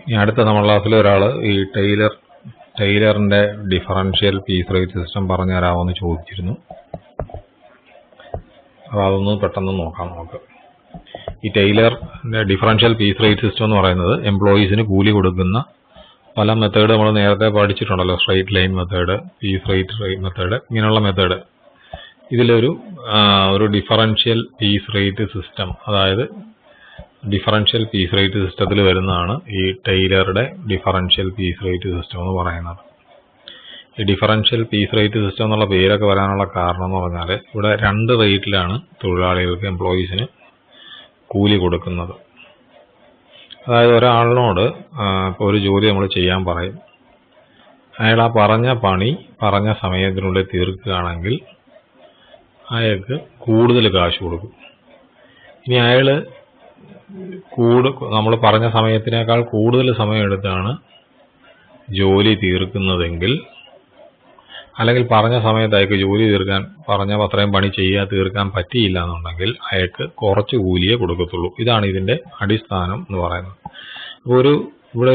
ഈ അടുത്ത നമ്മുടെ ക്ലാസ്സിൽ ഒരാൾ ഈ ടൈലറിന്റെ ഡിഫറൻഷ്യൽ പീസ് റേറ്റ് സിസ്റ്റം പറഞ്ഞു തരാമെന്ന് ചോദിച്ചിരുന്നു. അപ്പോൾ അതൊന്ന് പെട്ടെന്ന് നോക്കാം നമുക്ക്. ഈ ടൈലറിന്റെ ഡിഫറൻഷ്യൽ പീസ് റേറ്റ് സിസ്റ്റം എന്ന് പറയുന്നത് എംപ്ലോയീസിന് കൂലി കൊടുക്കുന്ന പല മെത്തേഡ് നമ്മൾ നേരത്തെ പഠിച്ചിട്ടുണ്ടല്ലോ. Straight line method, piece rate method, ഇങ്ങനെയുള്ള മെത്തേഡ്. ഇതിലൊരു ഡിഫറൻഷ്യൽ പീസ് റേറ്റ് സിസ്റ്റം, അതായത് ഡിഫറൻഷ്യൽ പീസ് റേറ്റ് സിസ്റ്റത്തിൽ വരുന്നതാണ് ഈ ടൈലറുടെ ഡിഫറൻഷ്യൽ പീസ് റേറ്റ് സിസ്റ്റം എന്ന് പറയുന്നത്. ഈ ഡിഫറൻഷ്യൽ പീസ് റേറ്റ് സിസ്റ്റം എന്നുള്ള പേരൊക്കെ വരാനുള്ള കാരണം എന്ന് പറഞ്ഞാൽ ഇവിടെ 2 റേറ്റിലാണ് തൊഴിലാളികൾക്ക്, എംപ്ലോയീസിന് കൂലി കൊടുക്കുന്നത്. അതായത് ഒരാളിനോട് ഇപ്പോൾ ഒരു ജോലി നമ്മൾ ചെയ്യാൻ പറയും. അയാൾ ആ പറഞ്ഞ പണി പറഞ്ഞ സമയത്തിനുള്ളിൽ തീർക്കുകയാണെങ്കിൽ അയാൾക്ക് കൂടുതൽ കാശ് കൊടുക്കും. ഇനി അയാൾ നമ്മൾ പറഞ്ഞ സമയത്തിനേക്കാൾ കൂടുതൽ സമയം എടുത്താണ് ജോലി തീർക്കുന്നതെങ്കിൽ, അല്ലെങ്കിൽ പറഞ്ഞ സമയത്ത് അയാൾക്ക് ജോലി തീർക്കാൻ പറഞ്ഞ അത്രയും പണി തീർക്കാൻ പറ്റിയില്ല എന്നുണ്ടെങ്കിൽ അയാൾക്ക് കുറച്ച് കൂലിയേ കൊടുക്കത്തുള്ളൂ. ഇതാണ് ഇതിന്റെ അടിസ്ഥാനം എന്ന് പറയുന്നത്. ഇവിടെ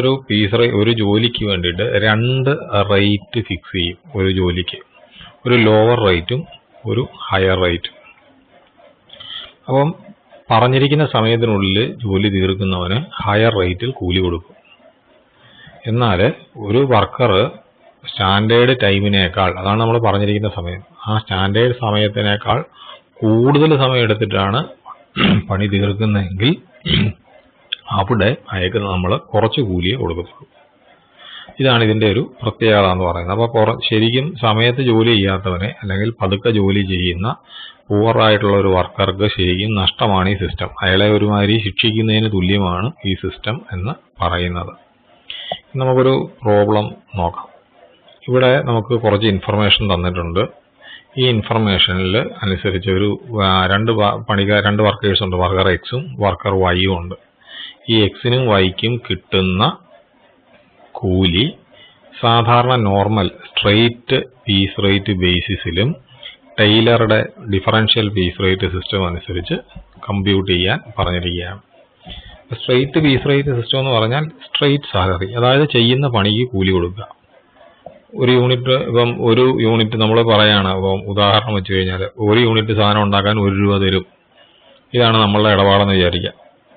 ഒരു ജോലിക്ക് വേണ്ടിയിട്ട് 2 റേറ്റ് ഫിക്സ് ചെയ്യും. ഒരു ജോലിക്ക് ഒരു ലോവർ റേറ്റും ഒരു ഹയർ റേറ്റും. അപ്പം പറഞ്ഞിരിക്കുന്ന സമയത്തിനുള്ളിൽ ജോലി തീർക്കുന്നവന് ഹയർ റേറ്റിൽ കൂലി കൊടുക്കും. എന്നാൽ ഒരു വർക്കർ സ്റ്റാൻഡേർഡ് ടൈമിനേക്കാൾ, അതാണ് നമ്മൾ പറഞ്ഞിരിക്കുന്ന സമയം, ആ സ്റ്റാൻഡേർഡ് സമയത്തിനേക്കാൾ കൂടുതൽ സമയം എടുത്തിട്ടാണ് പണി തീർക്കുന്നതെങ്കിൽ അവിടെ അയാൾക്ക് നമ്മൾ കുറച്ച് കൂലിയെ കൊടുക്കത്തുള്ളൂ. ഇതാണ് ഇതിന്റെ ഒരു പ്രത്യേകത എന്ന് പറയുന്നത്. അപ്പോൾ ശരിക്കും സമയത്ത് ജോലി ചെയ്യാത്തവനെ, അല്ലെങ്കിൽ പതുക്കെ ജോലി ചെയ്യുന്ന പൂവറായിട്ടുള്ള ഒരു വർക്കർക്ക് ശരിക്കും നഷ്ടമാണ് ഈ സിസ്റ്റം. അയാളെ ഒരുമാതിരി ശിക്ഷിക്കുന്നതിന് തുല്യമാണ് ഈ സിസ്റ്റം എന്ന് പറയുന്നത്. നമുക്കൊരു പ്രോബ്ലം നോക്കാം. ഇവിടെ നമുക്ക് കുറച്ച് ഇൻഫർമേഷൻ തന്നിട്ടുണ്ട്. ഈ ഇൻഫർമേഷനിൽ അനുസരിച്ച് രണ്ട് വർക്കേഴ്സ് ഉണ്ട്. വർക്കർ എക്സും വർക്കർ വൈയും ഉണ്ട്. ഈ എക്സിനും വൈക്കും കിട്ടുന്ന കൂലി സാധാരണ നോർമൽ സ്ട്രെയിറ്റ് പീസ് റേറ്റ് ബേസിസിലും ടൈലറുടെ ഡിഫറൻഷ്യൽ പീസ് റേറ്റ് സിസ്റ്റം അനുസരിച്ച് കമ്പ്യൂട്ട് ചെയ്യാൻ പറഞ്ഞിരിക്കുകയാണ്. സ്ട്രെയിറ്റ് പീസ് റേറ്റ് സിസ്റ്റം എന്ന് പറഞ്ഞാൽ സ്ട്രെയിറ്റ് സാലറി, അതായത് ചെയ്യുന്ന പണിക്ക് കൂലി കൊടുക്കുക. ഒരു യൂണിറ്റ് നമ്മൾ പറയാണ്. അപ്പം ഉദാഹരണം വെച്ച് കഴിഞ്ഞാൽ ഒരു യൂണിറ്റ് സാധനം ഉണ്ടാക്കാൻ 1 രൂപ തരും. ഇതാണ് നമ്മളുടെ ഇടപാടെന്ന് വിചാരിക്കുക,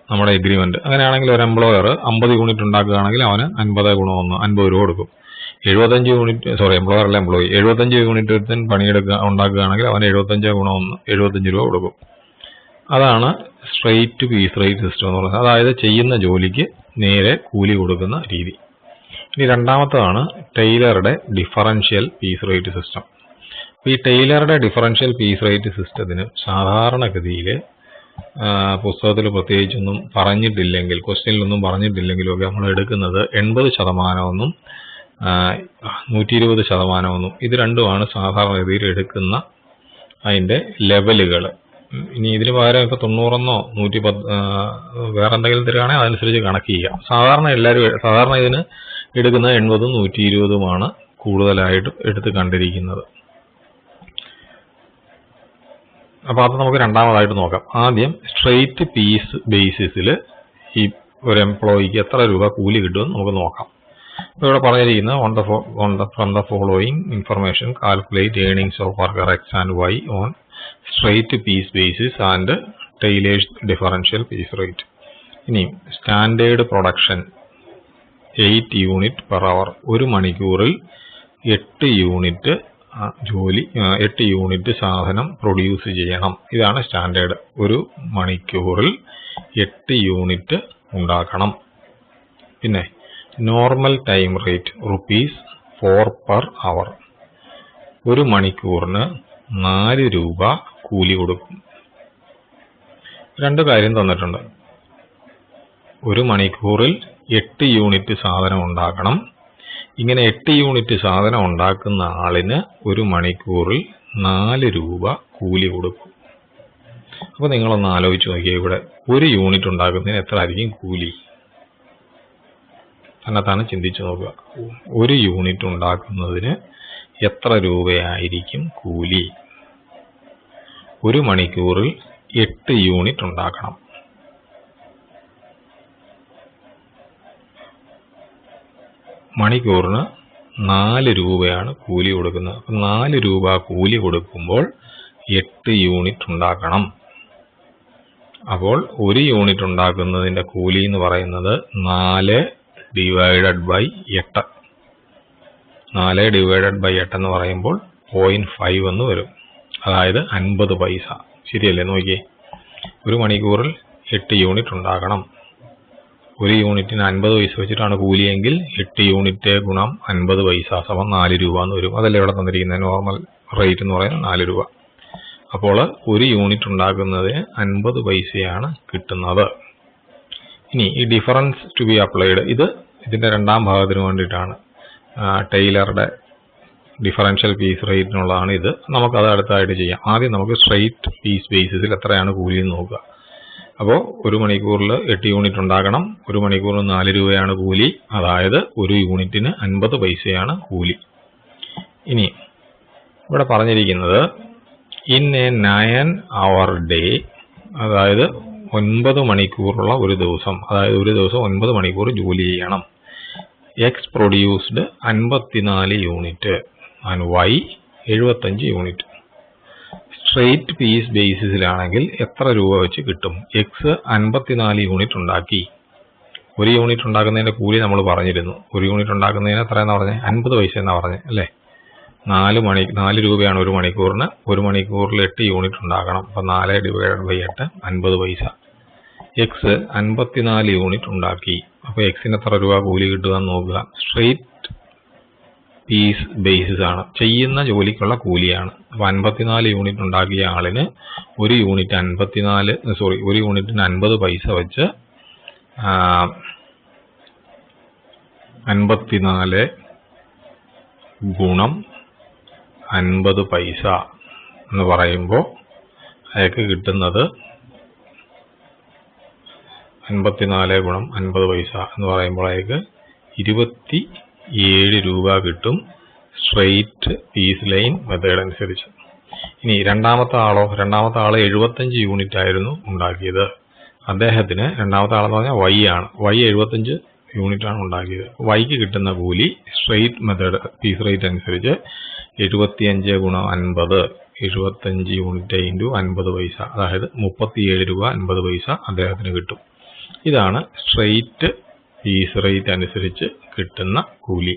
നമ്മുടെ എഗ്രിമെന്റ്. അങ്ങനെയാണെങ്കിൽ ഒരു എംപ്ലോയർ 50 യൂണിറ്റ് ഉണ്ടാക്കുകയാണെങ്കിൽ അവന് 50 രൂപ കൊടുക്കും. 75 യൂണിറ്റ് ഉണ്ടാക്കുകയാണെങ്കിൽ അവന് 75 രൂപ കൊടുക്കും. അതാണ് സ്ട്രെയിറ്റ് പീസ് റേറ്റ് സിസ്റ്റം എന്ന് പറയുന്നത്. അതായത് ചെയ്യുന്ന ജോലിക്ക് നേരെ കൂലി കൊടുക്കുന്ന രീതി. ഇനി രണ്ടാമത്തതാണ് ടൈലറുടെ ഡിഫറൻഷ്യൽ പീസ് റേറ്റ് സിസ്റ്റം. ഈ ടൈലറുടെ ഡിഫറൻഷ്യൽ പീസ് റേറ്റ് സിസ്റ്റത്തിന് സാധാരണഗതിയിൽ പുസ്തകത്തിൽ പ്രത്യേകിച്ചൊന്നും പറഞ്ഞിട്ടില്ലെങ്കിൽ, ക്വസ്റ്റ്യനിലൊന്നും പറഞ്ഞിട്ടില്ലെങ്കിലും ഒക്കെ നമ്മൾ എടുക്കുന്നത് 80% 120%. ഇത് രണ്ടുമാണ് സാധാരണഗതിയിൽ എടുക്കുന്ന അതിന്റെ ലെവലുകൾ. ഇനി ഇതിന് പകരം ഇപ്പൊ 90 110 വേറെ എന്തെങ്കിലും തരികയാണെങ്കിൽ അതനുസരിച്ച് കണക്ക് ചെയ്യാം. സാധാരണ ഇതിന് എടുക്കുന്നത് 80 120 കൂടുതലായിട്ട് എടുത്ത് കണ്ടിരിക്കുന്നത്. അപ്പൊ അത് നമുക്ക് രണ്ടാമതായിട്ട് നോക്കാം. ആദ്യം സ്ട്രെയിറ്റ് പീസ് ബേസിസിൽ ഈ ഒരു എംപ്ലോയിക്ക് എത്ര രൂപ കൂലി കിട്ടുമെന്ന് നമുക്ക് നോക്കാം. ഇവിടെ പറഞ്ഞിരിക്കുന്നത് from the following information calculate earnings of worker X and Y on straight piece basis and Taylor's differential piece rate. ഇനി standard production 8 unit per hour. ഒരു മണിക്കൂറിൽ 8 യൂണിറ്റ് സാധനം പ്രൊഡ്യൂസ് ചെയ്യണം. ഇതാണ് സ്റ്റാൻഡേർഡ്. ഒരു മണിക്കൂറിൽ 8 യൂണിറ്റ് ഉണ്ടാക്കണം. പിന്നെ normal time rate ₹4 per hour. ഒരു മണിക്കൂറിന് 4 രൂപ കൂലി കൊടുക്കും. 2 കാര്യം തന്നിട്ടുണ്ട്. ഒരു മണിക്കൂറിൽ 8 യൂണിറ്റ് സാധനം ഉണ്ടാക്കണം. ഇങ്ങനെ 8 യൂണിറ്റ് സാധനം ഉണ്ടാക്കുന്ന ആളിന് ഒരു മണിക്കൂറിൽ 4 രൂപ കൂലി കൊടുക്കും. അപ്പൊ നിങ്ങളൊന്ന് ആലോചിച്ച് നോക്കിയാൽ ഇവിടെ ഒരു യൂണിറ്റ് ഉണ്ടാക്കുന്നതിന് എത്ര ആയിരിക്കും കൂലി? തന്നെത്താനെ ചിന്തിച്ചു നോക്കുക. ഒരു യൂണിറ്റ് ഉണ്ടാക്കുന്നതിന് എത്ര രൂപയായിരിക്കും കൂലി? ഒരു മണിക്കൂറിൽ 8 യൂണിറ്റ് ഉണ്ടാക്കണം. മണിക്കൂറിന് 4 രൂപയാണ് കൂലി കൊടുക്കുന്നത്. 4 രൂപ കൂലി കൊടുക്കുമ്പോൾ 8 യൂണിറ്റ് ഉണ്ടാക്കണം. അപ്പോൾ 1 യൂണിറ്റ് ഉണ്ടാക്കുന്നതിന്റെ കൂലി എന്ന് പറയുന്നത് 4 ഡിവൈഡഡ് ബൈ 8. 4 ഡിവൈഡഡ് ബൈ 8 എന്ന് പറയുമ്പോൾ 0.5 എന്ന് വരും. അതായത് 50 പൈസ. ശരിയല്ലേ? നോക്കിയേ, ഒരു മണിക്കൂറിൽ 8 യൂണിറ്റ് ഉണ്ടാക്കണം. 1 യൂണിറ്റിന് 50 പൈസ വെച്ചിട്ടാണ് കൂലിയെങ്കിൽ 8 യൂണിറ്റ് ഗുണം 50 പൈസ സമം 4 രൂപ എന്ന് വരും. അതല്ലേ ഇവിടെ തന്നിരിക്കുന്നത് നോർമൽ റേറ്റ് എന്ന് പറയുന്നത് 4 രൂപ. അപ്പോൾ 1 യൂണിറ്റ് ഉണ്ടാക്കുന്നതിന് 50 പൈസയാണ് കിട്ടുന്നത്. ഇനി ഈ ഡിഫറൻസ് ടു ബി അപ്ലൈഡ്, ഇതിന്റെ രണ്ടാം ഭാഗത്തിന് വേണ്ടിയിട്ടാണ്. ടൈലറുടെ ഡിഫറൻഷ്യൽ പീസ് റേറ്റിനുള്ളതാണ് ഇത്. നമുക്കത് അടുത്തായിട്ട് ചെയ്യാം. ആദ്യം നമുക്ക് സ്ട്രെയിറ്റ് പീസ് ബേസിസിൽ എത്രയാണ് കൂലി എന്ന് നോക്കുക. അപ്പോൾ 1 മണിക്കൂറിൽ 8 യൂണിറ്റ് ഉണ്ടാക്കണം. 1 മണിക്കൂറിന് 4 രൂപയാണ് കൂലി. അതായത് 1 യൂണിറ്റിന് 50 പൈസയാണ് കൂലി. ഇനി ഇവിടെ പറഞ്ഞിരിക്കുന്നത് ഇൻ എ 9-hour ഡേ, അതായത് 9 മണിക്കൂറുള്ള ഒരു ദിവസം, അതായത് ഒരു ദിവസം 9 മണിക്കൂർ ജോലി ചെയ്യണം. X produced 54 unit and Y 75 unit. Straight piece ബേസിസിലാണെങ്കിൽ എത്ര രൂപ വെച്ച് കിട്ടും? എക്സ് 54 യൂണിറ്റ് ഉണ്ടാക്കി. 1 യൂണിറ്റ് ഉണ്ടാക്കുന്നതിന്റെ കൂലി നമ്മൾ പറഞ്ഞിരുന്നു. 1 യൂണിറ്റ് ഉണ്ടാക്കുന്നതിന് എത്രയെന്നാ പറഞ്ഞത്? 50 പൈസ എന്നാ പറഞ്ഞത് അല്ലേ? 4 രൂപയാണ് 1 മണിക്കൂറിന്. 1 മണിക്കൂറിൽ 8 യൂണിറ്റ് ഉണ്ടാക്കണം. അപ്പൊ 4 ഡിവൈഡഡ് ബൈ 8 50 പൈസ. എക്സ് 54 യൂണിറ്റ് ഉണ്ടാക്കി. അപ്പൊ എക്സിന് എത്ര രൂപ കൂലി കിട്ടുക എന്ന് നോക്കുക. സ്ട്രെയിറ്റ് പീസ് ബേസിസ് ആണ്, ചെയ്യുന്ന ജോലിക്കുള്ള കൂലിയാണ്. അപ്പൊ 54 യൂണിറ്റ് ഉണ്ടാക്കിയ ആളിന് 1 യൂണിറ്റിന് 50 പൈസ വെച്ച് 54 ഗുണം 50 പൈസ എന്ന് പറയുമ്പോൾ അയാൾക്ക് കിട്ടുന്നത് 54 ഗുണം 50 പൈസ എന്ന് പറയുമ്പോൾ അയാൾക്ക് 27 രൂപ കിട്ടും, സ്ട്രെയിറ്റ് പീസ് ലൈൻ മെത്തേഡ് അനുസരിച്ച്. ഇനി രണ്ടാമത്തെ ആളോ? രണ്ടാമത്തെ ആള് 75 യൂണിറ്റ് ആയിരുന്നു ഉണ്ടാക്കിയത്. അദ്ദേഹത്തിന് രണ്ടാമത്തെ ആളെന്ന് പറഞ്ഞാൽ വൈ ആണ്. വൈ 75 യൂണിറ്റ് ആണ് ഉണ്ടാക്കിയത്. വൈക്ക് കിട്ടുന്ന കൂലി സ്ട്രെയിറ്റ് മെത്തേഡ് പീസ് റേറ്റ് അനുസരിച്ച് 75 ഗുണം 50, 75 യൂണിറ്റ് ഇൻറ്റു 50 പൈസ, അതായത് 37 രൂപ 50 പൈസ അദ്ദേഹത്തിന് കിട്ടും. ഇതാണ് സ്ട്രെയിറ്റ് പീസ് റേറ്റ് അനുസരിച്ച് കിട്ടുന്ന കൂലി.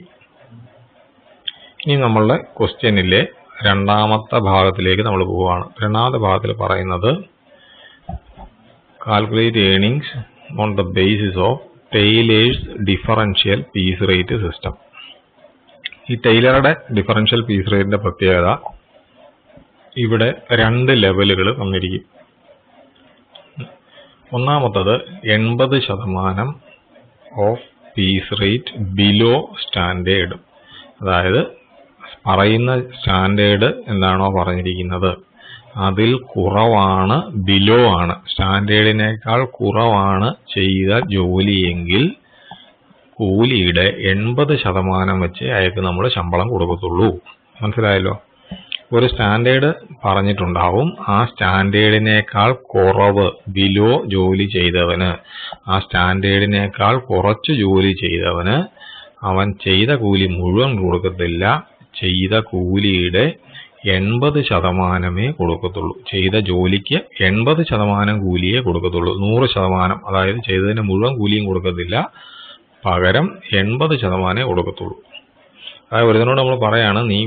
ഇനി നമ്മളുടെ ക്വസ്റ്റ്യനിലെ രണ്ടാമത്തെ ഭാഗത്തിലേക്ക് നമ്മൾ പോവുകയാണ്. രണ്ടാമത്തെ ഭാഗത്തിൽ പറയുന്നത് calculate earnings on the basis of Taylor's differential piece rate system. ഈ ടൈലറുടെ ഡിഫറൻഷ്യൽ പീസ് റേറ്റിന്റെ പ്രത്യേകത, ഇവിടെ 2 ലെവലുകൾ തന്നിരിക്കും. ഒന്നാമത്തത് 80% of piece rate below standard. അതായത് പറയുന്ന സ്റ്റാൻഡേർഡ് എന്താണോ പറഞ്ഞിരിക്കുന്നത് അതിൽ കുറവാണ്, ബിലോ ആണ്, സ്റ്റാൻഡേർഡിനേക്കാൾ കുറവാണ് ചെയ്ത ജോലിയെങ്കിൽ കൂലിയുടെ 80% വെച്ച് അയാൾക്ക് നമ്മൾ ശമ്പളം കൊടുക്കത്തുള്ളൂ. മനസ്സിലായല്ലോ? ഒരു സ്റ്റാൻഡേർഡ് പറഞ്ഞിട്ടുണ്ടാവും. ആ സ്റ്റാൻഡേർഡിനേക്കാൾ കുറവ്, ബിലോ ജോലി ചെയ്തവന്, ആ സ്റ്റാൻഡേർഡിനേക്കാൾ കുറച്ച് ജോലി ചെയ്തവന് അവൻ ചെയ്ത കൂലി മുഴുവൻ കൊടുക്കത്തില്ല. ചെയ്ത കൂലിയുടെ 80% കൊടുക്കത്തുള്ളൂ. ചെയ്ത ജോലിക്ക് 80% കൂലിയെ കൊടുക്കത്തുള്ളൂ. 100%, അതായത് ചെയ്തതിന് മുഴുവൻ കൂലിയും കൊടുക്കത്തില്ല. പകരം 80% കൊടുക്കത്തുള്ളൂ. അതായത് ഒരുതിനോട് നമ്മൾ പറയാണ്, നീ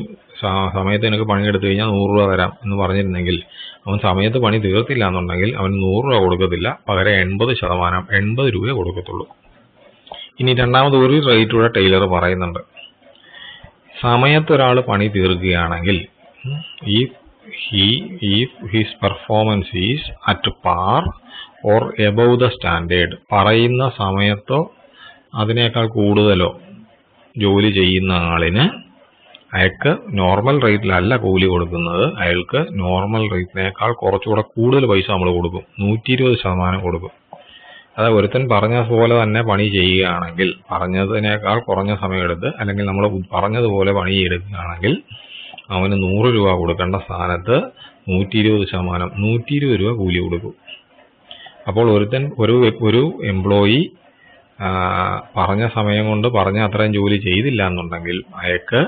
സമയത്ത് എനിക്ക് പണിയെടുത്തു കഴിഞ്ഞാൽ 100 രൂപ തരാം എന്ന് പറഞ്ഞിരുന്നെങ്കിൽ അവൻ സമയത്ത് പണി തീർത്തില്ല എന്നുണ്ടെങ്കിൽ അവന് 100 രൂപ കൊടുക്കത്തില്ല. പകരം 80%, 80 രൂപയെ കൊടുക്കത്തുള്ളൂ. ഇനി രണ്ടാമത് ഒരു റേറ്റ് കൂടെ ടൈലർ പറയുന്നുണ്ട്. സമയത്ത് ഒരാൾ പണി തീർക്കുകയാണെങ്കിൽ if his performance is at par or above the standard, പറയുന്ന സമയത്തോ അതിനേക്കാൾ കൂടുതലോ ജോലി ചെയ്യുന്ന ആളിന് അയാൾക്ക് നോർമൽ റേറ്റിലല്ല കൂലി കൊടുക്കുന്നത്. അയാൾക്ക് നോർമൽ റേറ്റിനേക്കാൾ കുറച്ചുകൂടെ കൂടുതൽ പൈസ നമ്മൾ കൊടുക്കും. 120% കൊടുക്കും. അതായത് ഒരുത്തൻ പറഞ്ഞ പോലെ തന്നെ പണി ചെയ്യുകയാണെങ്കിൽ, പറഞ്ഞതിനേക്കാൾ കുറഞ്ഞ സമയമെടുത്ത് അല്ലെങ്കിൽ നമ്മൾ പറഞ്ഞതുപോലെ പണി എടുക്കുകയാണെങ്കിൽ അവന് 100 രൂപ കൊടുക്കേണ്ട സ്ഥാനത്ത് 120%, 120 രൂപ കൂലി കൊടുക്കും. അപ്പോൾ ഒരു എംപ്ലോയി പറഞ്ഞ സമയം കൊണ്ട് പറഞ്ഞ അത്രയും ജോലി ചെയ്തില്ല എന്നുണ്ടെങ്കിൽ അയാൾക്ക്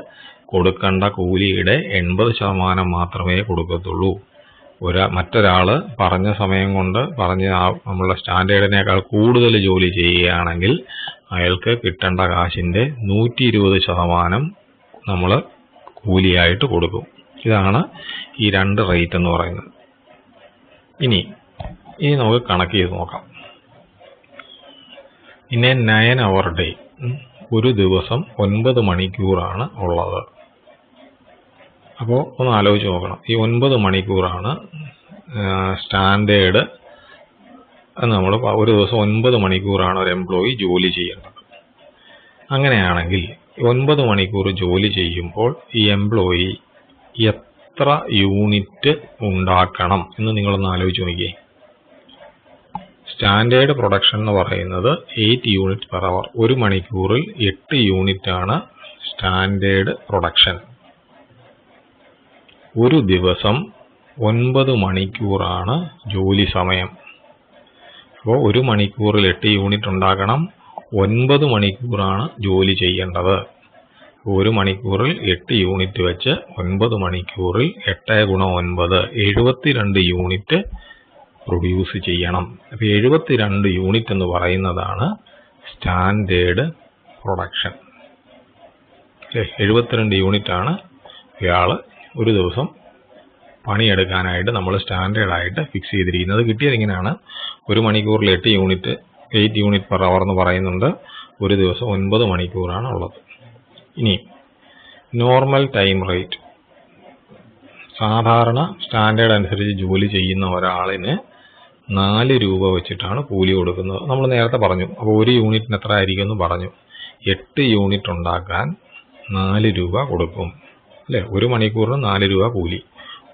കൊടുക്കേണ്ട കൂലിയുടെ 80% മാത്രമേ കൊടുക്കത്തുള്ളൂ. മറ്റൊരാള് പറഞ്ഞ സമയം കൊണ്ട് നമ്മളുടെ സ്റ്റാൻഡേർഡിനേക്കാൾ കൂടുതൽ ജോലി ചെയ്യുകയാണെങ്കിൽ അയാൾക്ക് കിട്ടേണ്ട കാശിന്റെ 120% നമ്മൾ കൂലിയായിട്ട് കൊടുക്കും. ഇതാണ് ഈ 2 റേറ്റ് എന്ന് പറയുന്നത്. ഇനി നമുക്ക് കണക്ക് ചെയ്ത് നോക്കാം. ഇനി 9 hour ഡേ, ഒരു ദിവസം 9 മണിക്കൂറാണ് ഉള്ളത്. അപ്പോൾ ഒന്ന് ആലോചിച്ച് നോക്കണം. ഈ 9 മണിക്കൂറാണ് സ്റ്റാൻഡേർഡ്. നമ്മൾ ഒരു ദിവസം 9 മണിക്കൂറാണ് ഒരു എംപ്ലോയി ജോലി ചെയ്യേണ്ടത്. അങ്ങനെയാണെങ്കിൽ 9 മണിക്കൂർ ജോലി ചെയ്യുമ്പോൾ ഈ എംപ്ലോയി എത്ര യൂണിറ്റ് ഉണ്ടാക്കണം എന്ന് നിങ്ങളൊന്ന് ആലോചിച്ച് നോക്കിയേ. സ്റ്റാൻഡേർഡ് പ്രൊഡക്ഷൻ എന്ന് പറയുന്നത് 8 യൂണിറ്റ് പെർ അവർ. ഒരു മണിക്കൂറിൽ 8 യൂണിറ്റ് ആണ് സ്റ്റാൻഡേർഡ് പ്രൊഡക്ഷൻ. ഒരു ദിവസം 9 മണിക്കൂറാണ് ജോലി സമയം. അപ്പോൾ ഒരു മണിക്കൂറിൽ 8 യൂണിറ്റ് ഉണ്ടാക്കണം. 9 മണിക്കൂറാണ് ജോലി ചെയ്യേണ്ടത്. ഒരു മണിക്കൂറിൽ 8 യൂണിറ്റ് വെച്ച് 9 മണിക്കൂറിൽ 8 × 9 72 യൂണിറ്റ് പ്രൊഡ്യൂസ് ചെയ്യണം. അപ്പോൾ 72 യൂണിറ്റ് എന്ന് പറയുന്നതാണ് സ്റ്റാൻഡേർഡ് പ്രൊഡക്ഷൻ. 72 യൂണിറ്റ് ആണ് ഇയാള് ഒരു ദിവസം പണിയെടുക്കാനായിട്ട് നമ്മൾ സ്റ്റാൻഡേർഡായിട്ട് ഫിക്സ് ചെയ്തിരിക്കുന്നത്. കിട്ടിയത് ഇങ്ങനെയാണ്. ഒരു മണിക്കൂറിൽ 8 യൂണിറ്റ് പെർ അവർ എന്ന് പറയുന്നുണ്ട്. ഒരു ദിവസം 9 മണിക്കൂറാണ് ഉള്ളത്. ഇനി നോർമൽ ടൈം റേറ്റ്, സാധാരണ സ്റ്റാൻഡേർഡ് അനുസരിച്ച് ജോലി ചെയ്യുന്ന ഒരാളിന് 4 രൂപ വെച്ചിട്ടാണ് കൂലി കൊടുക്കുന്നത്. നമ്മൾ നേരത്തെ പറഞ്ഞു. അപ്പോൾ ഒരു യൂണിറ്റിന് എത്ര ആയിരിക്കും എന്ന് പറഞ്ഞു. 8 യൂണിറ്റ് ഉണ്ടാക്കാൻ 4 രൂപ കൊടുക്കും അല്ലേ? ഒരു മണിക്കൂറിന് 4 രൂപ കൂലി.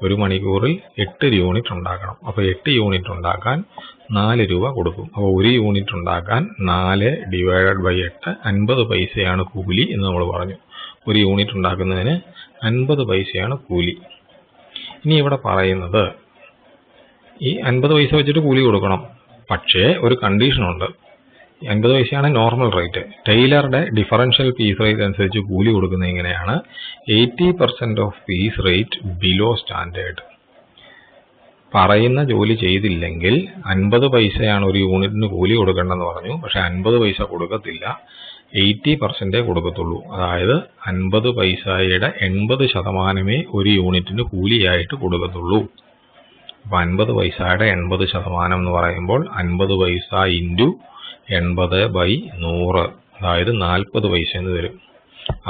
ഒരു മണിക്കൂറിൽ 8 യൂണിറ്റ് ഉണ്ടാക്കണം. അപ്പോൾ 8 യൂണിറ്റ് ഉണ്ടാക്കാൻ 4 രൂപ കൊടുക്കും. അപ്പോൾ ഒരു യൂണിറ്റ് ഉണ്ടാക്കാൻ 4 / 8 50 പൈസയാണ് കൂലി എന്ന് നമ്മൾ പറഞ്ഞു. ഒരു യൂണിറ്റ് ഉണ്ടാക്കുന്നതിന് 50 പൈസയാണ് കൂലി. ഇനി ഇവിടെ പറയുന്നത് ഈ 50 പൈസ വെച്ചിട്ട് കൂലി കൊടുക്കണം. പക്ഷേ ഒരു കണ്ടീഷനുണ്ട്. 50 പൈസയാണ് നോർമൽ റേറ്റ്. ടൈലറുടെ ഡിഫറൻഷ്യൽ പീസ് റേറ്റ് അനുസരിച്ച് കൂലി കൊടുക്കുന്നത് എങ്ങനെയാണ്? 80% of piece rate below standard. പറയുന്ന ജോലി ചെയ്തില്ലെങ്കിൽ 50 പൈസയാണ് ഒരു യൂണിറ്റിന് കൂലി കൊടുക്കേണ്ടെന്ന് പറഞ്ഞു. പക്ഷെ 50 പൈസ കൊടുക്കത്തില്ല, 80% കൊടുക്കത്തുള്ളൂ. അതായത് 50 പൈസയുടെ 80% ഒരു യൂണിറ്റിന് കൂലിയായിട്ട് കൊടുക്കത്തുള്ളൂ. അപ്പൊ 50 പൈസയുടെ 80% എന്ന് പറയുമ്പോൾ 50 പൈസ × 80/100, അതായത് 40 പൈസ എന്ന് വരും.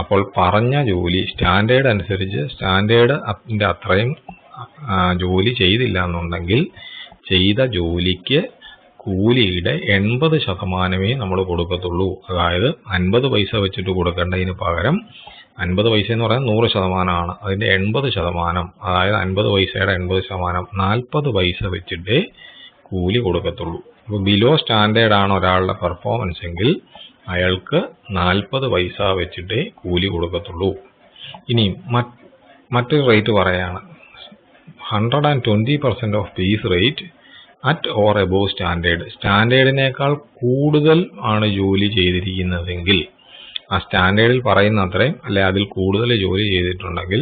അപ്പോൾ പറഞ്ഞ ജോലി സ്റ്റാൻഡേർഡ് അനുസരിച്ച് സ്റ്റാൻഡേർഡിന്റെ അത്രയും ജോലി ചെയ്തില്ല എന്നുണ്ടെങ്കിൽ ചെയ്ത ജോലിക്ക് കൂലിയുടെ 80% നമ്മൾ കൊടുക്കത്തുള്ളൂ. അതായത് 50 പൈസ വെച്ചിട്ട് കൊടുക്കേണ്ടതിന് പകരം 50 പൈസ എന്ന് പറയുന്നത് 100%ആണ്. അതിന്റെ 80%, അതായത് 50 പൈസയുടെ 80% 40 പൈസ വെച്ചിട്ടേ കൂലി കൊടുക്കത്തുള്ളൂ. അപ്പോൾ ബിലോ സ്റ്റാൻഡേർഡ് ആണ് ഒരാളുടെ പെർഫോമൻസ് എങ്കിൽ അയാൾക്ക് 40 പൈസ വെച്ചിട്ടേ കൂലി കൊടുക്കത്തുള്ളൂ. ഇനി മറ്റൊരു റേറ്റ് പറയാണ്. 120% of piece rate at or above standard. സ്റ്റാൻഡേർഡിനേക്കാൾ കൂടുതൽ ആണ് ജോലി ചെയ്തിരിക്കുന്നതെങ്കിൽ, ആ സ്റ്റാൻഡേർഡിൽ പറയുന്ന അത്രയും അല്ലെ അതിൽ കൂടുതൽ ജോലി ചെയ്തിട്ടുണ്ടെങ്കിൽ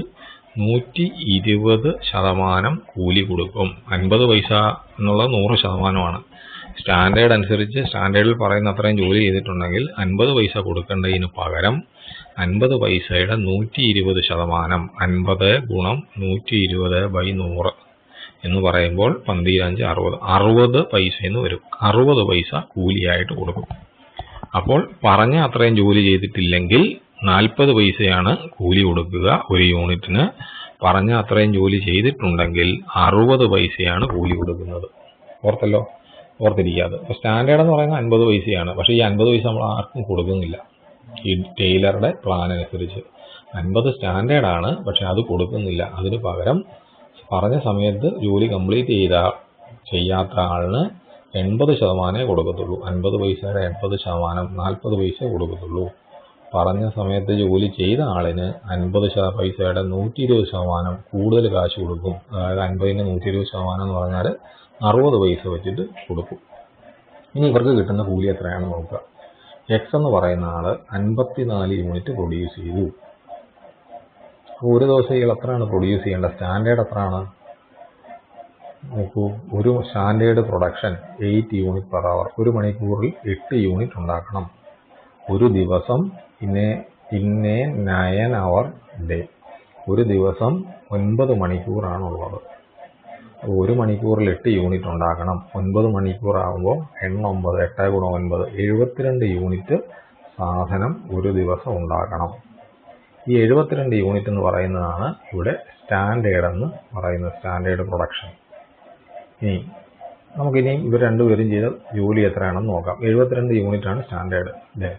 120% കൂലി കൊടുക്കും. 50 പൈസ എന്നുള്ളത് 100%ആണ്. സ്റ്റാൻഡേർഡ് അനുസരിച്ച് സ്റ്റാൻഡേർഡിൽ പറയുന്ന അത്രയും ജോലി ചെയ്തിട്ടുണ്ടെങ്കിൽ 50 പൈസ കൊടുക്കേണ്ടതിന് പകരം 50 പൈസയുടെ 120%, 50 × 120/100 എന്ന് പറയുമ്പോൾ 15 × 60 പൈസ എന്ന് വരും. 60 പൈസ കൂലിയായിട്ട് കൊടുക്കും. അപ്പോൾ പറഞ്ഞ അത്രയും ജോലി ചെയ്തിട്ടില്ലെങ്കിൽ 40 പൈസയാണ് കൂലി കൊടുക്കുക ഒരു യൂണിറ്റിന്. പറഞ്ഞ അത്രയും ജോലി ചെയ്തിട്ടുണ്ടെങ്കിൽ 60 പൈസയാണ് കൂലി കൊടുക്കുന്നത്. ഓർത്തല്ലോ, ഓർത്തിരിക്കാതെ. അപ്പോൾ സ്റ്റാൻഡേർഡ് എന്ന് പറയുന്നത് 50 പൈസയാണ്. പക്ഷേ ഈ 50 പൈസ നമ്മൾ ആർക്കും കൊടുക്കുന്നില്ല. ഈ ടൈലറുടെ പ്ലാൻ അനുസരിച്ച് 50 സ്റ്റാൻഡേർഡാണ്, പക്ഷെ അത് കൊടുക്കുന്നില്ല. അതിന് പകരം പറഞ്ഞ സമയത്ത് ജോലി കംപ്ലീറ്റ് ചെയ്യാത്ത ആളിന് 80% കൊടുക്കത്തുള്ളൂ. 50 പൈസയുടെ 80%, 40 പൈസ കൊടുക്കത്തുള്ളൂ. പറഞ്ഞ സമയത്ത് ജോലി ചെയ്ത ആളിന് 50 പൈസയുടെ 120% കൂടുതൽ കാശ് കൊടുക്കും. അതായത് 50ന് 120% എന്ന് പറഞ്ഞാൽ 60 പൈസ വെച്ചിട്ട് കൊടുക്കും. ഇനി ഇവർക്ക് കിട്ടുന്ന കൂലി എത്രയാണെന്ന് നോക്കുക. എക്സ് എന്ന് പറയുന്ന ആൾ 54 യൂണിറ്റ് പ്രൊഡ്യൂസ് ചെയ്തു. അപ്പോൾ ഒരു ദിവസം ഇയാൾ എത്രയാണ് പ്രൊഡ്യൂസ് ചെയ്യേണ്ടത്? സ്റ്റാൻഡേർഡ് എത്രയാണ് നോക്കൂ. ഒരു standard production 8 unit per hour. ഒരു മണിക്കൂറിൽ 8 യൂണിറ്റ് ഉണ്ടാക്കണം. ഒരു ദിവസം ഇന്നേ 9 അവർ ഡേ. ഒരു ദിവസം 9 മണിക്കൂറാണുള്ളത്. ഒരു മണിക്കൂറിൽ 8 യൂണിറ്റ് ഉണ്ടാക്കണം. 9 മണിക്കൂറാകുമ്പോൾ 9 8 × 9 72 യൂണിറ്റ് സാധനം ഒരു ദിവസം ഉണ്ടാക്കണം. ഈ 72 യൂണിറ്റ് എന്ന് പറയുന്നതാണ് ഇവിടെ സ്റ്റാൻഡേർഡ് എന്ന് പറയുന്നത്, സ്റ്റാൻഡേർഡ് പ്രൊഡക്ഷൻ. ഇനി നമുക്കിനിയും ഇവർ രണ്ടുപേരും ചെയ്ത ജോലി എത്രയാണെന്ന് നോക്കാം. 72 യൂണിറ്റ് ആണ് standard day.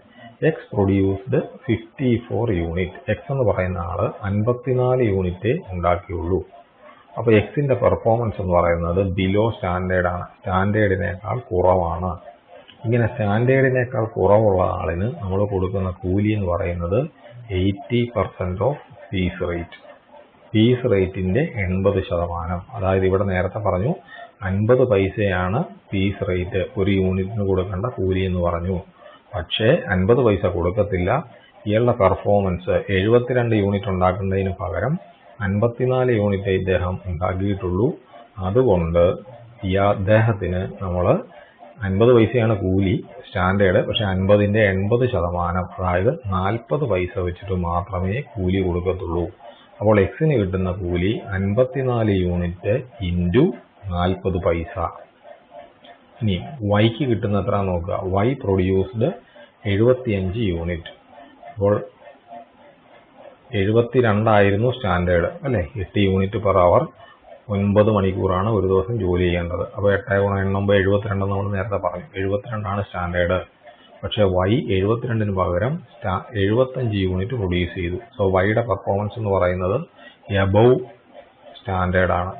X produced 54 unit. X എന്ന് പറയുന്ന ആൾ 54 യൂണിറ്റേ ഉണ്ടാക്കിയുള്ളൂ. അപ്പോൾ എക്സിന്റെ പെർഫോമൻസ് എന്ന് പറയുന്നത് ബിലോ സ്റ്റാൻഡേർഡ് ആണ്, സ്റ്റാൻഡേർഡിനേക്കാൾ കുറവാണ്. ഇങ്ങനെ സ്റ്റാൻഡേർഡിനേക്കാൾ കുറവുള്ള ആളിന് നമ്മൾ കൊടുക്കുന്ന കൂലി എന്ന് പറയുന്നത് 80% ഓഫ് പീസ് റേറ്റ്. പീസ് റേറ്റിന്റെ 80%. അതായത് ഇവിടെ നേരത്തെ പറഞ്ഞു 50 പൈസയാണ് പീസ് റേറ്റ്, ഒരു യൂണിറ്റിന് കൊടുക്കേണ്ട കൂലി എന്ന് പറഞ്ഞു. പക്ഷേ 50 പൈസ കൊടുക്കത്തില്ല. ഇയാളുടെ പെർഫോമൻസ് 72 യൂണിറ്റ് ഉണ്ടാക്കുന്നതിന് പകരം 54 യൂണിറ്റ് ഇദ്ദേഹം ഉണ്ടാക്കിയിട്ടുള്ളൂ. അതുകൊണ്ട് അദ്ദേഹത്തിന് നമ്മൾ 50 പൈസയാണ് കൂലി സ്റ്റാൻഡേർഡ്, പക്ഷെ 50ന്റെ 80%, അതായത് 40 പൈസ വെച്ചിട്ട് മാത്രമേ കൂലി കൊടുക്കത്തുള്ളൂ. അപ്പോൾ എക്സിന് കിട്ടുന്ന കൂലി 54 യൂണിറ്റ് ഇൻറ്റു 40 പൈസ. ഇനി വൈക്ക് കിട്ടുന്ന എത്ര നോക്കുക. Y produced 75 unit. അപ്പോൾ 72 ആയിരുന്നു സ്റ്റാൻഡേർഡ് അല്ലേ? 8 യൂണിറ്റ് പെർ അവർ. 9 മണിക്കൂറാണ് ഒരു ദിവസം ജോലി ചെയ്യേണ്ടത്. അപ്പോൾ 8 × 9 72 നമ്മൾ നേരത്തെ പറഞ്ഞു. 72 ആണ് സ്റ്റാൻഡേർഡ്. പക്ഷേ വൈ 72ന് പകരം 75 യൂണിറ്റ് പ്രൊഡ്യൂസ് ചെയ്തു. സോ വൈയുടെ പെർഫോമൻസ് എന്ന് പറയുന്നത് എബവ് സ്റ്റാൻഡേർഡ് ആണ്.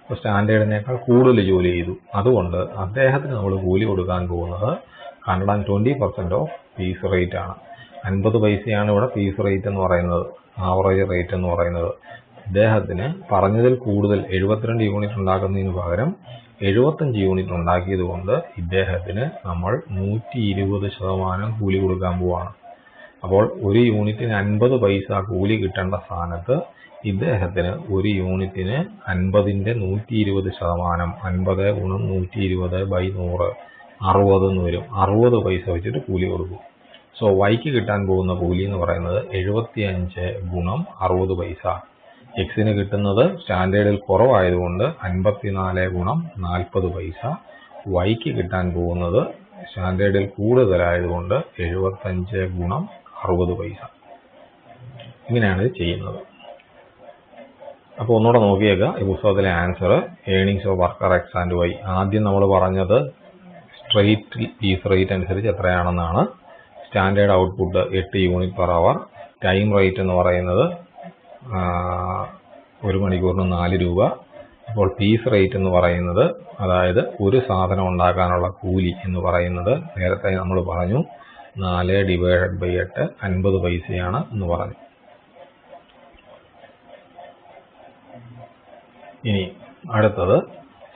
അപ്പോൾ സ്റ്റാൻഡേർഡിനേക്കാൾ കൂടുതൽ ജോലി ചെയ്തു. അതുകൊണ്ട് അദ്ദേഹത്തിന് നമ്മൾ കൂലി കൊടുക്കാൻ പോകുന്നത് 120% ഓഫ് പീസ് റേറ്റ് ആണ്. 50 പൈസയാണ് ഇവിടെ പീസ് റേറ്റ് എന്ന് പറയുന്നത്, ആവറേജ് റേറ്റ് എന്ന് പറയുന്നത്. അദ്ദേഹത്തിന് പറഞ്ഞതിൽ കൂടുതൽ 72 യൂണിറ്റ് ഉണ്ടാക്കുന്നതിന് പകരം 75 യൂണിറ്റ് ഉണ്ടാക്കിയത് കൊണ്ട് ഇദ്ദേഹത്തിന് നമ്മൾ 120% കൂലി കൊടുക്കാൻ പോവാണ്. അപ്പോൾ ഒരു യൂണിറ്റിന് 50 പൈസ കൂലി കിട്ടേണ്ട സ്ഥാനത്ത് ഇദ്ദേഹത്തിന് ഒരു യൂണിറ്റിന് 50ന്റെ 120%, 50 × 120/100 60 എന്ന് വരും. 60 പൈസ വെച്ചിട്ട് കൂലി കൊടുക്കും. സോ വൈക്ക് കിട്ടാൻ പോകുന്ന കൂലി എന്ന് പറയുന്നത് 75 × 60 പൈസ. എക്സിന് കിട്ടുന്നത് സ്റ്റാൻഡേർഡിൽ കുറവായതുകൊണ്ട് 54 × 40 പൈസ. വൈക്ക് കിട്ടാൻ പോകുന്നത് സ്റ്റാൻഡേർഡിൽ കൂടുതലായതുകൊണ്ട് 75 × 60 പൈസ. ഇങ്ങനെയാണ് ഇത് ചെയ്യുന്നത്. അപ്പോൾ ഒന്നുകൂടെ നോക്കിയേക്കുക ഈ പുസ്തകത്തിലെ answer. Earnings of worker X and Y. ആദ്യം നമ്മൾ പറഞ്ഞത് സ്ട്രെയിറ്റ് പീസ് റേറ്റ് അനുസരിച്ച് എത്രയാണെന്നാണ്. Standard output 8 unit per hour. Time rate എന്ന് പറയുന്നത് ഒരു മണിക്കൂറിന് 4 രൂപ. അപ്പോൾ പീസ് റേറ്റ് എന്ന് പറയുന്നത്, അതായത് ഒരു സാധനം ഉണ്ടാക്കാനുള്ള കൂലി എന്ന് പറയുന്നത് നേരത്തെ നമ്മൾ പറഞ്ഞു 4/8 50 പൈസയാണ് എന്ന് പറഞ്ഞു. ഇനി അടുത്തത്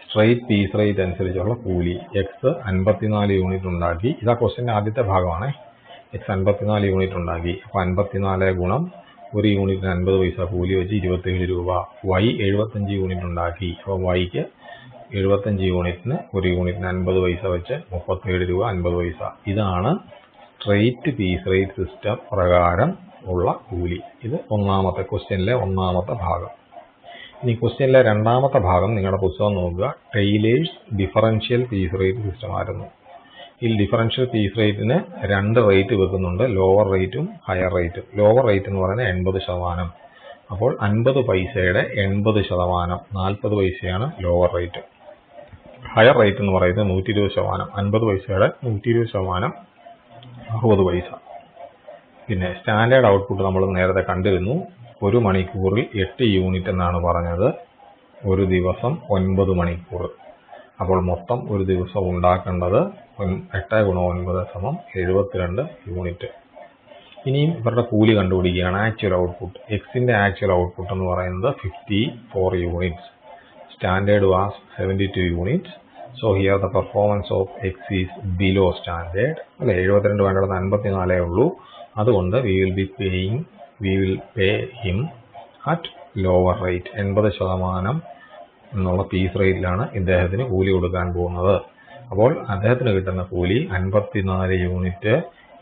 സ്ട്രെയിറ്റ് പീസ് റേറ്റ് അനുസരിച്ചുള്ള കൂലി. എക്സ് 54 യൂണിറ്റ് ഉണ്ടാക്കി. ഇതാ ക്വസ്റ്റ്യൻ്റെ ആദ്യത്തെ ഭാഗമാണ്. എക്സ് 54 യൂണിറ്റ് ഉണ്ടാക്കി. അപ്പോൾ 54 ഗുണം ഒരു യൂണിറ്റിന് 50 പൈസ കൂലി വെച്ച് 27 രൂപ. വൈ 75 യൂണിറ്റ് ഉണ്ടാക്കി. അപ്പോൾ വൈക്ക് 75 യൂണിറ്റിന് ഒരു യൂണിറ്റിന് 50 പൈസ വെച്ച് 37 രൂപ 50 പൈസ. ഇതാണ് സ്ട്രെയിറ്റ് പീസ് റേറ്റ് സിസ്റ്റം പ്രകാരം ഉള്ള കൂലി. ഇത് ഒന്നാമത്തെ ക്വസ്റ്റ്യനിലെ ഒന്നാമത്തെ ഭാഗം. ഇനി ക്വസ്റ്റ്യനിലെ രണ്ടാമത്തെ ഭാഗം നിങ്ങളുടെ പുസ്തകം നോക്കുക. Taylor's differential piece rate system ആയിരുന്നു. ഈ ഡിഫറൻഷ്യൽ പീസ് റേറ്റിന് 2 റേറ്റ് വെക്കുന്നുണ്ട്, ലോവർ റേറ്റും ഹയർ റേറ്റും. ലോവർ റേറ്റ് എന്ന് പറയുന്നത് 80%. അപ്പോൾ 50 പൈസയുടെ 80%, 40 പൈസയാണ് ലോവർ റേറ്റ്. ഹയർ റേറ്റ് എന്ന് പറയുന്നത് 120%, 50 പൈസയുടെ 120%, 60 പൈസ. പിന്നെ സ്റ്റാൻഡേർഡ് ഔട്ട്പുട്ട് നമ്മൾ നേരത്തെ കണ്ടിരുന്നു. ഒരു മണിക്കൂറിൽ 8 യൂണിറ്റ് എന്നാണ് പറഞ്ഞത്. ഒരു ദിവസം 9 മണിക്കൂർ. അപ്പോൾ മൊത്തം ഒരു ദിവസം ഉണ്ടാക്കേണ്ടത് 8 × 9 = 72 യൂണിറ്റ്. ഇനിയും ഇവരുടെ കൂലി കണ്ടുപിടിക്കുകയാണ്. Actual output. എക്സിന്റെ ആക്ച്വൽ ഔട്ട്പുട്ട് എന്ന് പറയുന്നത് 54 units. Standard was 72 units. So here the performance of X is below standard അല്ലെ. 72 വേണ്ടത് 54 ഉള്ളൂ. അതുകൊണ്ട് we will pay him at lower rate. 80% എന്നുള്ള പീസ് റേറ്റിലാണ് ഇദ്ദേഹത്തിന് കൂലി കൊടുക്കാൻ പോകുന്നത്. അപ്പോൾ അദ്ദേഹത്തിന് കിട്ടുന്ന കൂലി 54 യൂണിറ്റ്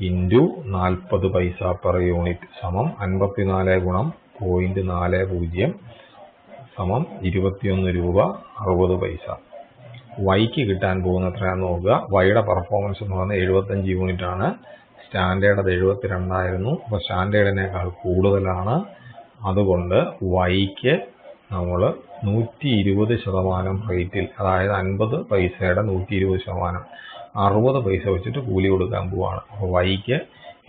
ഇൻറ്റു 40 പൈസ പെർ യൂണിറ്റ് സമം 54 ഗുണം 0.40 സമം 21 രൂപ 60 പൈസ. വൈക്ക് കിട്ടാൻ പോകുന്ന എത്രയാണെന്ന് നോക്കുക. വൈയുടെ പെർഫോമൻസ് എന്ന് പറയുന്നത് 75 യൂണിറ്റ് ആണ്. സ്റ്റാൻഡേർഡ് അത് 72 ആയിരുന്നു. അപ്പോൾ സ്റ്റാൻഡേർഡിനേക്കാൾ കൂടുതലാണ്. അതുകൊണ്ട് വൈക്ക് നമ്മൾ 120% റേറ്റിൽ, അതായത് 50 പൈസയുടെ 120%, 60 പൈസ വെച്ചിട്ട് കൂലി കൊടുക്കാൻ പോവാണ്. അപ്പോൾ വൈക്ക്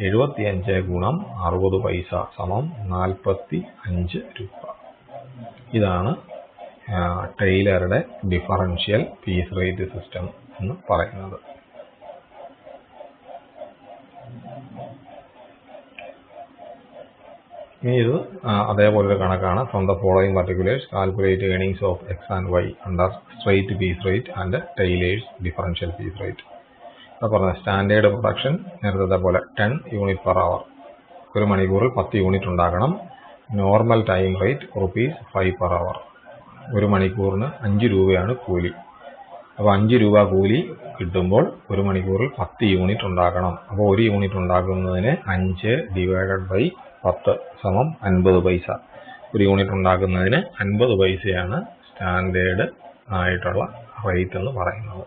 75 ഗുണം 60 പൈസ സമം 45 രൂപ. ഇതാണ് ടൈലറുടെ ഡിഫറൻഷ്യൽ പീസ് റേറ്റ് സിസ്റ്റം എന്ന് പറയുന്നത്. ഇനി ഇത് അതേപോലൊരു കണക്കാണ്. From the following particulars calculate earnings of X and Y under straight piece rate and Taylor's differential piece rate. അത് പറഞ്ഞ സ്റ്റാൻഡേർഡ് പ്രൊഡക്ഷൻ നേരത്തെ പോലെ 10 യൂണിറ്റ് പെർ അവർ, ഒരു മണിക്കൂറിൽ 10 യൂണിറ്റ് ഉണ്ടാക്കണം. Normal time rate ₹5 per hour, ഒരു മണിക്കൂറിന് 5 രൂപയാണ് കൂലി. അപ്പോൾ 5 രൂപ കൂലി കിട്ടുമ്പോൾ ഒരു മണിക്കൂറിൽ 10 യൂണിറ്റ് ഉണ്ടാക്കണം. അപ്പോൾ ഒരു യൂണിറ്റ് ഉണ്ടാക്കുന്നതിന് 5 ഡിവൈഡഡ് ബൈ 10 സമം 50 പൈസ. ഒരു യൂണിറ്റ് ഉണ്ടാക്കുന്നതിന് 50 പൈസയാണ് സ്റ്റാൻഡേർഡ് ആയിട്ടുള്ള റേറ്റ് എന്ന് പറയുന്നത്.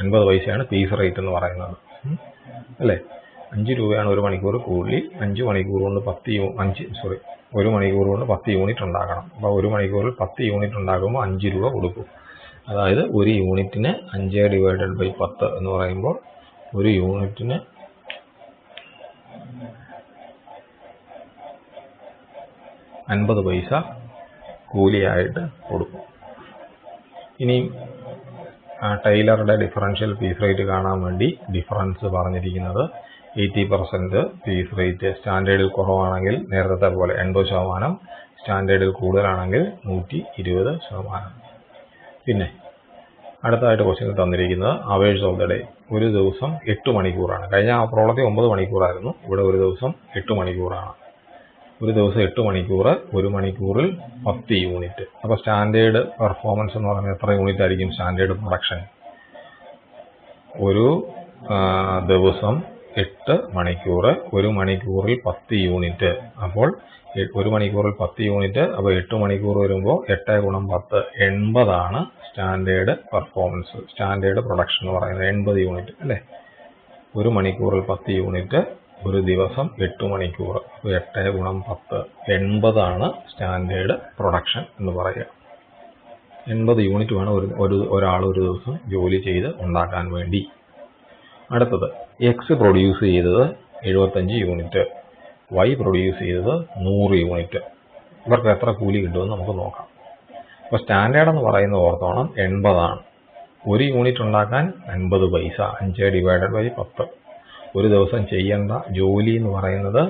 50 പൈസയാണ് പീസ് റേറ്റ് എന്ന് പറയുന്നത് അല്ലേ. 5 രൂപയാണ് ഒരു മണിക്കൂർ കൂലി. 5 മണിക്കൂർ കൊണ്ട് ഒരു മണിക്കൂർ കൊണ്ട് 10 യൂണിറ്റ് ഉണ്ടാക്കണം. അപ്പോൾ ഒരു മണിക്കൂറിൽ 10 യൂണിറ്റ് ഉണ്ടാക്കുമ്പോൾ 5 രൂപ കൊടുക്കും. അതായത് ഒരു യൂണിറ്റിന് 5 ഡിവൈഡഡ് ബൈ 10 എന്ന് പറയുമ്പോൾ ഒരു യൂണിറ്റിന് 50 പൈസ കൂലിയായിട്ട് കൊടുക്കും. ഇനി ടൈലറുടെ ഡിഫറൻഷ്യൽ പീസ് റേറ്റ് കാണാൻ വേണ്ടി ഡിഫറൻസ് പറഞ്ഞിരിക്കുന്നത് 80% പീസ് റേറ്റ്. സ്റ്റാൻഡേർഡിൽ കുറവാണെങ്കിൽ നേരത്തെ പോലെ 80%, സ്റ്റാൻഡേർഡിൽ കൂടുതലാണെങ്കിൽ 120%. പിന്നെ അടുത്തതായിട്ട് ക്വസ്റ്റ്യൻ തന്നിരിക്കുന്നത് അവേഴ്സ് ഓഫ് ദ ഡേ. ഒരു ദിവസം 8 മണിക്കൂറാണ്. കഴിഞ്ഞ പ്രോബ്ലത്തിൽ 9 മണിക്കൂറായിരുന്നു. ഇവിടെ ഒരു ദിവസം 8 മണിക്കൂറാണ്. ഒരു ദിവസം 8 മണിക്കൂർ, ഒരു മണിക്കൂറിൽ 10 യൂണിറ്റ്. അപ്പോൾ സ്റ്റാൻഡേർഡ് പെർഫോമൻസ് എന്ന് പറയുന്നത് എത്ര യൂണിറ്റ് ആയിരിക്കും? സ്റ്റാൻഡേർഡ് പ്രൊഡക്ഷൻ ഒരു ദിവസം 8 മണിക്കൂർ, ഒരു മണിക്കൂറിൽ 10 യൂണിറ്റ്. അപ്പോൾ ഒരു മണിക്കൂറിൽ 10 യൂണിറ്റ്. അപ്പോൾ 8 മണിക്കൂർ വരുമ്പോൾ 8 ഗുണം 10 80 സ്റ്റാൻഡേർഡ് പെർഫോമൻസ്, സ്റ്റാൻഡേർഡ് പ്രൊഡക്ഷൻ എന്ന് പറയുന്നത് 80 യൂണിറ്റ് അല്ലേ. ഒരു മണിക്കൂറിൽ 10 യൂണിറ്റ്, ഒരു ദിവസം 8 മണിക്കൂർ. 8 ഗുണം 10 80 സ്റ്റാൻഡേർഡ് പ്രൊഡക്ഷൻ എന്ന് പറയുക. 80 യൂണിറ്റ് വേണം ഒരാൾ ഒരു ദിവസം ജോലി ചെയ്ത് ഉണ്ടാക്കാൻ വേണ്ടി. അടുത്തത് എക്സ് പ്രൊഡ്യൂസ് ചെയ്തത് 75 യൂണിറ്റ്, വൈ പ്രൊഡ്യൂസ് ചെയ്തത് 100 യൂണിറ്റ്. ഇവർക്ക് എത്ര കൂലി കിട്ടുമെന്ന് നമുക്ക് നോക്കാം. അപ്പോൾ സ്റ്റാൻഡേർഡ് എന്ന് പറയുന്നത് ഓർത്തോണം 80. ഒരു യൂണിറ്റ് ഉണ്ടാക്കാൻ 50 പൈസ, 5 ഡിവൈഡഡ് ബൈ 10. ഒരു ദിവസം ചെയ്യേണ്ട ജോലി എന്ന് പറയുന്നത്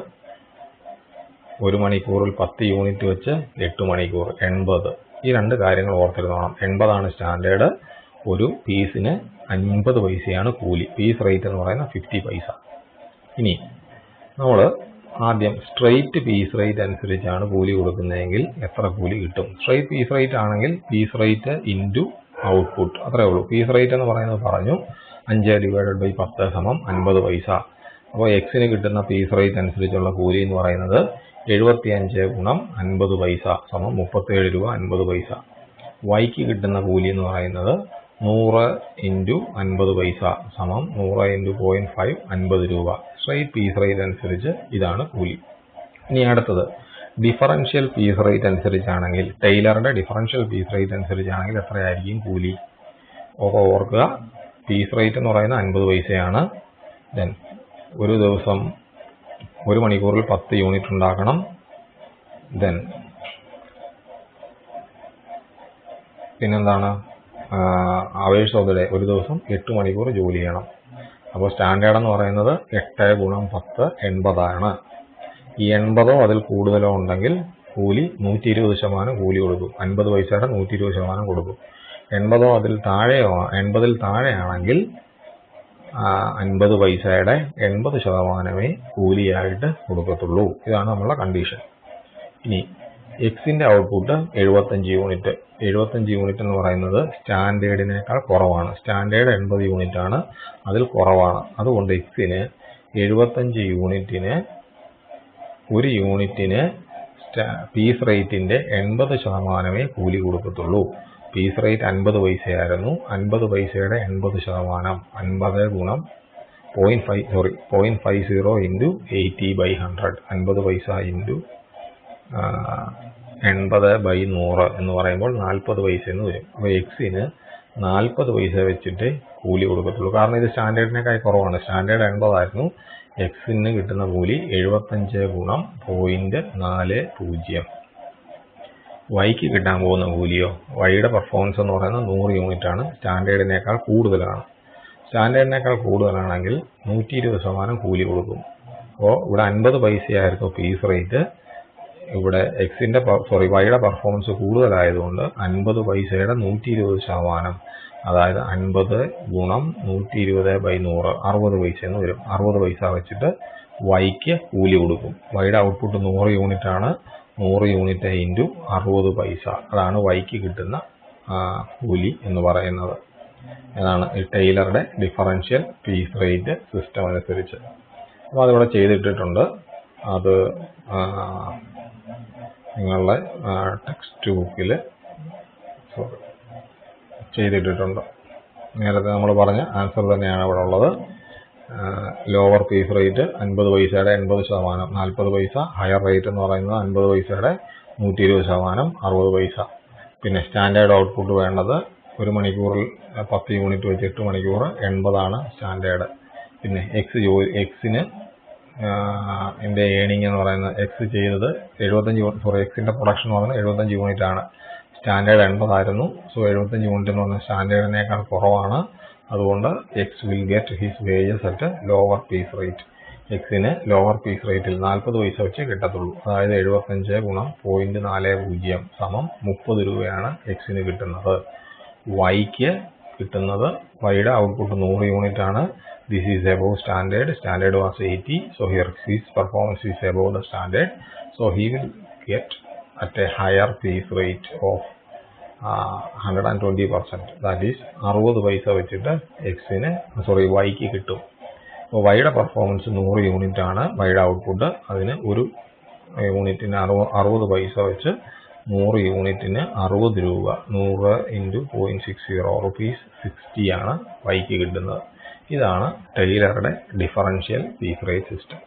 ഒരു മണിക്കൂറിൽ 10 യൂണിറ്റ് വെച്ച് 8 മണിക്കൂർ 80. ഈ രണ്ട് കാര്യങ്ങൾ ഓർത്തിരുന്നോണം. 80 സ്റ്റാൻഡേർഡ്, ഒരു പീസിന് 50 പൈസയാണ് കൂലി. പീസ് റേറ്റ് എന്ന് പറയുന്നത് 50 പൈസ. ഇനി നമ്മൾ ആദ്യം സ്ട്രെയിറ്റ് പീസ് റേറ്റ് അനുസരിച്ചാണ് കൂലി കൊടുക്കുന്നതെങ്കിൽ എത്ര കൂലി കിട്ടും? സ്ട്രെയിറ്റ് പീസ് റേറ്റ് ആണെങ്കിൽ പീസ് റേറ്റ് ഇൻറ്റു ഔട്ട്പുട്ട്, അത്രേ ഉള്ളൂ. പീസ് റേറ്റ് എന്ന് പറയുന്നത് പറഞ്ഞു 5 ഡിവൈഡഡ് ബൈ 10 സമം 50 പൈസ. അപ്പോൾ എക്സിന് കിട്ടുന്ന പീസ് റേറ്റ് അനുസരിച്ചുള്ള കൂലി എന്ന് പറയുന്നത് 75 ഗുണം 50 പൈസ സമം 37 രൂപ 50 പൈസ. വൈക്ക് കിട്ടുന്ന കൂലി എന്ന് പറയുന്നത് 100 ഇൻറ്റു 50 പൈസ സമം 100 ഇൻറ്റു 0.5 50 രൂപ. സ്ട്രെയിറ്റ് പീസ് റേറ്റ് അനുസരിച്ച് ഇതാണ് കൂലി. ഇനി അടുത്തത് ഡിഫറൻഷ്യൽ പീസ് റേറ്റ് അനുസരിച്ചാണെങ്കിൽ, ടൈലറുടെ ഡിഫറൻഷ്യൽ പീസ് റേറ്റ് അനുസരിച്ചാണെങ്കിൽ എത്രയായിരിക്കും കൂലി? ഓർക്കുക, പീസ് റേറ്റ് എന്ന് പറയുന്നത് 50 പൈസയാണ്. ദെൻ ഒരു ദിവസം ഒരു മണിക്കൂറിൽ 10 യൂണിറ്റ് ഉണ്ടാക്കണം. ദെൻ പിന്നെന്താണ്? അവേഴ്സ് ഓഫ് ദ ഡേ, ഒരു ദിവസം 8 മണിക്കൂർ ജോലി ചെയ്യണം. അപ്പോൾ സ്റ്റാൻഡേർഡ് എന്ന് പറയുന്നത് 8 ഗുണം 10 80. ഈ 80 അതിൽ കൂടുതലോ ഉണ്ടെങ്കിൽ കൂലി 120% കൂലി കൊടുക്കും. 50 പൈസയുടെ 120% കൊടുക്കും. 80 അതിൽ താഴെയോ 80-ൽ താഴെയാണെങ്കിൽ 50 പൈസയുടെ 80% കൂലിയായിട്ട് കൊടുക്കത്തുള്ളൂ. ഇതാണ് നമ്മളെ കണ്ടീഷൻ. ഇനി എക്സിന്റെ ഔട്ട്പുട്ട് 75 യൂണിറ്റ്. 75 യൂണിറ്റ് എന്ന് പറയുന്നത് സ്റ്റാൻഡേർഡിനേക്കാൾ കുറവാണ്. സ്റ്റാൻഡേർഡ് 80 യൂണിറ്റ് ആണ്, അതിൽ കുറവാണ്. അതുകൊണ്ട് എക്സിന് 75 യൂണിറ്റിന് ഒരു യൂണിറ്റിന് പീസ് റേറ്റിന്റെ 80% കൂലി കൊടുക്കത്തുള്ളൂ. Piece rate 50 പൈസയായിരുന്നു. 50 പൈസയുടെ 80%, 50 ഗുണം 0.50 ഇൻറ്റു 80/100, 50 പൈസ ഇൻറ്റു 80/100 എന്ന് പറയുമ്പോൾ 40 പൈസ എന്ന് വരും. അപ്പോൾ എക്സിന് 40 പൈസ വെച്ചിട്ട് കൂലി കൊടുക്കത്തുള്ളൂ. കാരണം ഇത് സ്റ്റാൻഡേർഡിനേക്കാൾ കുറവാണ്. സ്റ്റാൻഡേർഡ് 80 ആയിരുന്നു. എക്സിന് കിട്ടുന്ന കൂലി 75 ഗുണം 0.40. വൈക്ക് കിട്ടാൻ പോകുന്ന കൂലിയോ, വൈയുടെ പെർഫോമൻസ് എന്ന് പറയുന്നത് 100 യൂണിറ്റ് ആണ്. സ്റ്റാൻഡേർഡിനേക്കാൾ കൂടുതലാണ്. സ്റ്റാൻഡേർഡിനേക്കാൾ കൂടുതലാണെങ്കിൽ 120% കൂലി കൊടുക്കും. അപ്പോൾ ഇവിടെ 50 പൈസയായിരുന്നു പീസ് റേറ്റ്. ഇവിടെ വൈയുടെ പെർഫോമൻസ് കൂടുതലായതുകൊണ്ട് 50 പൈസയുടെ 120%, അതായത് 50 ഗുണം 120/100, 60 പൈസ എന്ന് വരും. 60 പൈസ വെച്ചിട്ട് വൈക്ക് കൂലി കൊടുക്കും. വൈയുടെ ഔട്ട്പുട്ട് 100 യൂണിറ്റ് ആണ്. 100 യൂണിറ്റ് ഇൻറ്റു 60 പൈസ, അതാണ് വൈക്ക് കിട്ടുന്ന കൂലി എന്ന് പറയുന്നത്. അതാണ് ഈ ടൈലറുടെ ഡിഫറൻഷ്യൽ പീസ് റേറ്റ് സിസ്റ്റം അനുസരിച്ച്. അപ്പോൾ അതിവിടെ ചെയ്തിട്ടിട്ടുണ്ട്. അത് നിങ്ങളുടെ ടെക്സ്റ്റ് ബുക്കിൽ ചെയ്തിട്ടിട്ടുണ്ട്. നേരത്തെ നമ്മൾ പറഞ്ഞ ആൻസർ തന്നെയാണ് ഇവിടെ ഉള്ളത്. ലോവർ പീസ് റേറ്റ് 50 പൈസയുടെ 80%, 40 പൈസ. ഹയർ റേറ്റ് എന്ന് പറയുന്നത് 50 പൈസയുടെ 120%, 60 പൈസ. പിന്നെ സ്റ്റാൻഡേർഡ് ഔട്ട്പുട്ട് വേണ്ടത് ഒരു മണിക്കൂറിൽ 10 യൂണിറ്റ് വെച്ച് 8 മണിക്കൂർ, 80 സ്റ്റാൻഡേർഡ്. പിന്നെ എക്സിന് എൻ്റെ ഏണിംഗ് എന്ന് പറയുന്നത് എക്സ് ചെയ്തത് 75, എക്സിൻ്റെ പ്രൊഡക്ഷൻ എന്ന് പറയുന്നത് 75 യൂണിറ്റ് ആണ്. സ്റ്റാൻഡേർഡ് 80 ആയിരുന്നു. സോ 75 യൂണിറ്റ് എന്ന് പറഞ്ഞാൽ സ്റ്റാൻഡേർഡിനേക്കാൾ കുറവാണ്. അതുകൊണ്ട് X will get his wages at lower piece rate. എക്സിന് ലോവർ പീസ് റേറ്റിൽ 40 പൈസ വെച്ച് കിട്ടത്തുള്ളൂ. അതായത് 75 ഗുണം 0.40 സമം 30 രൂപയാണ് എക്സിന് കിട്ടുന്നത്. വൈക്ക് കിട്ടുന്നത്, വൈയുടെ ഔട്ട്പുട്ട് 100 യൂണിറ്റ് ആണ്. This is above standard. Standard was 80. So here his performance is above the standard. So he will get at a higher piece rate of 120%. That is 60 പൈസ വെച്ചിട്ട് വൈക്ക് കിട്ടും. അപ്പോൾ വൈയുടെ പെർഫോമൻസ് 100 യൂണിറ്റ് ആണ്. വൈയുടെ ഔട്ട്പുട്ട്, അതിന് ഒരു യൂണിറ്റിന് 60 പൈസ വെച്ച് 100 യൂണിറ്റിന് 60 രൂപ. 100 ഇൻറ്റു 0.60 റുപ്പീസ് 60 ആണ് വൈക്ക് കിട്ടുന്നത്. ഇതാണ് ടൈലറുടെ ഡിഫറൻഷ്യൽ പീസ് റേറ്റ് സിസ്റ്റം.